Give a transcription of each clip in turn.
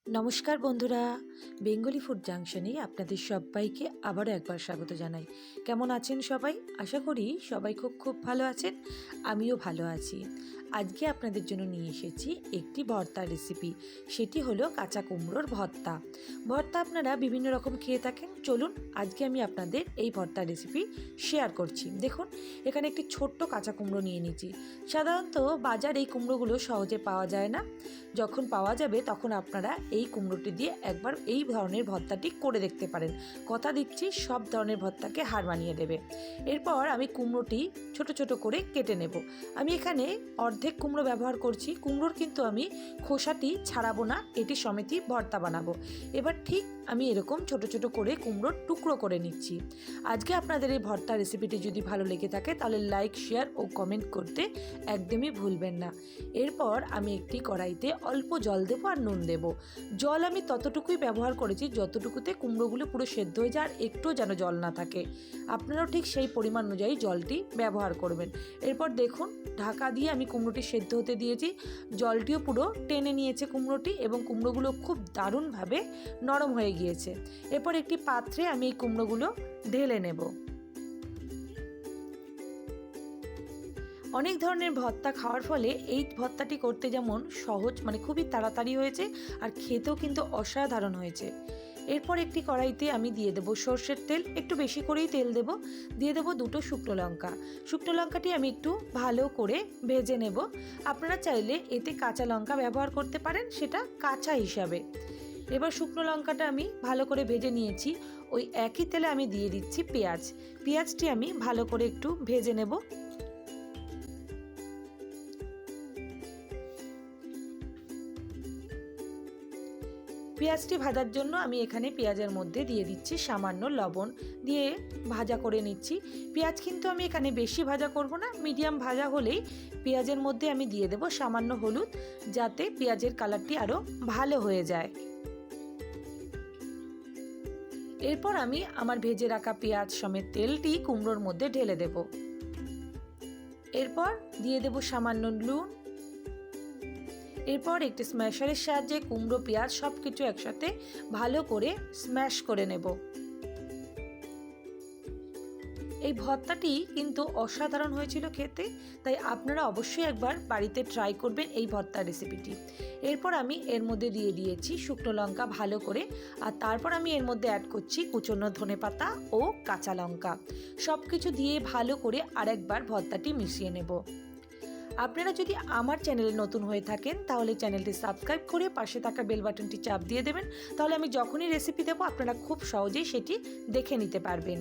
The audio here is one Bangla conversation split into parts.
নমস্কার বন্ধুরা, বেঙ্গলি ফুড জাংশনে আপনাদের সবাইকে আবারও একবার স্বাগত জানাই। কেমন আছেন সবাই? আশা করি সবাই খুব ভালো আছেন। আমিও ভালো আছি। আজকে আপনাদের জন্য নিয়ে এসেছি একটি ভর্তার রেসিপি। সেটি হলো কাঁচা কুমড়োর ভর্তা। ভর্তা আপনারা বিভিন্ন রকম খেয়ে থাকেন। চলুন আজকে আমি আপনাদের এই ভর্তার রেসিপি শেয়ার করছি। দেখুন, এখানে একটি ছোট্ট কাঁচা কুমড়ো নিয়ে নিয়েছি। সাধারণত বাজার এই কুমড়োগুলো সহজে পাওয়া যায় না। যখন পাওয়া যাবে তখন আপনারা এই কুমড়োটি দিয়ে একবার এই ধরনের ভর্তাটি করে দেখতে পারেন। কথা দিচ্ছি, সব ধরনের ভর্তাকে হার মানিয়ে দেবে। এরপর আমি কুমড়োটি ছোট ছোট করে কেটে নেব। আমি এখানে অর্ধেক কুমড়ো ব্যবহার করছি। কুমড়োর কিন্তু আমি খোসাটি ছাড়াবো না, এটি সমেতই ভর্তা বানাবো। এবার ঠিক আমি এরকম ছোট ছোট করে কুমড়োর টুকরো করে নিচ্ছি। আজকে আপনাদের এই ভর্তা রেসিপিটি যদি ভালো লেগে থাকে তাহলে লাইক, শেয়ার ও কমেন্ট করতে একদমই ভুলবেন না। এরপর আমি একটি কড়াইতে অল্প জল দেবো আর নুন দেবো। জল আমি ততটুকুই ব্যবহার করেছি যতটুকুতে কুমড়োগুলো পুরো সেদ্ধ হয়ে যায়, আর একটুও যেন জল না থাকে। আপনারাও ঠিক সেই পরিমাণ অনুযায়ী জলটি ব্যবহার করবেন। এরপর দেখুন, ঢাকা দিয়ে আমি কুমড়োটি সেদ্ধ হতে দিয়েছি। জলটিও পুরো টেনে নিয়েছে কুমড়োটি এবং কুমড়োগুলো খুব দারুণভাবে নরম হয়ে গিয়েছে। এরপর একটি পাত্রে আমি এই কুমড়োগুলো ঢেলে নেব। অনেক ধরনের ভর্তা খাওয়ার ফলে এই ভর্তাটি করতে যেমন সহজ, খুবই তাড়াতাড়ি হয়েছে, আর খেতেও কিন্তু অসাধারণ হয়েছে। এরপর একটি কড়াইতে আমি দিয়ে দেবো সর্ষের তেল। একটু বেশি করেই তেল দেব। দিয়ে দেবো দুটো শুকনো লঙ্কা। শুকনো লঙ্কাটি আমি একটু ভালো করে ভেজে নেব। আপনারা চাইলে এতে কাঁচা লঙ্কা ব্যবহার করতে পারেন, সেটা কাঁচা হিসাবে। এবার শুকনো লঙ্কাটা আমি ভালো করে ভেজে নিয়েছি। ওই একই তেলে আমি দিয়ে দিচ্ছি পেঁয়াজ। পেঁয়াজটি আমি ভালো করে একটু ভেজে নেব। পেঁয়াজটি ভাজার জন্য আমি এখানে পেঁয়াজের মধ্যে দিয়ে দিচ্ছি সামান্য লবণ, দিয়ে ভাজা করে নিচ্ছি। পেঁয়াজ কিন্তু আমি এখানে বেশি ভাজা করব না, মিডিয়াম ভাজা হলেই পেঁয়াজের মধ্যে আমি দিয়ে দেব সামান্য হলুদ, যাতে পেঁয়াজের কালারটি আরও ভালো হয়ে যায়। এরপর আমি আমার ভেজে রাখা পেঁয়াজ সমেত তেলটি কুমড়োর মধ্যে ঢেলে দেব। এরপর দিয়ে দেব সামান্য নুন। এরপর একটি স্ম্যাশারের সাহায্যে কুমড়ো, পেঁয়াজ সব কিছু একসাথে ভালো করে স্ম্যাশ করে নেব। এই ভর্তাটি কিন্তু অসাধারণ হয়েছিল খেতে, তাই আপনারা অবশ্যই একবার বাড়িতে ট্রাই করবেন এই ভর্তার রেসিপিটি। এরপর আমি এর মধ্যে দিয়ে দিয়েছি শুকনো লঙ্কা ভালো করে, আর তারপর আমি এর মধ্যে অ্যাড করছি কুচনো ধনেপাতা ও কাঁচা লঙ্কা। সব কিছু দিয়ে ভালো করে আরেকবার ভর্তাটি মিশিয়ে নেব। আপনারা যদি আমার চ্যানেলে নতুন হয়ে থাকেন তাহলে চ্যানেলটি সাবস্ক্রাইব করে পাশে থাকা বেল বাটনটি চাপ দিয়ে দেবেন। তাহলে আমি যখনই রেসিপি দেবো আপনারা খুব সহজেই সেটি দেখে নিতে পারবেন।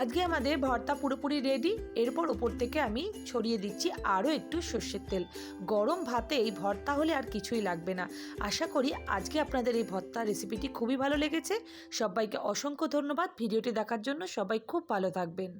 আজকে আমাদের ভর্তা পুরোপুরি রেডি। এরপর ওপর থেকে আমি ছড়িয়ে দিচ্ছি আরও একটু সর্ষের তেল। গরম ভাতে এই ভর্তা হলে আর কিছুই লাগবে না। আশা করি আজকে আপনাদের এই ভর্তা রেসিপিটি খুবই ভালো লেগেছে। সবাইকে অসংখ্য ধন্যবাদ ভিডিওটি দেখার জন্য। সবাই খুব ভালো থাকবেন।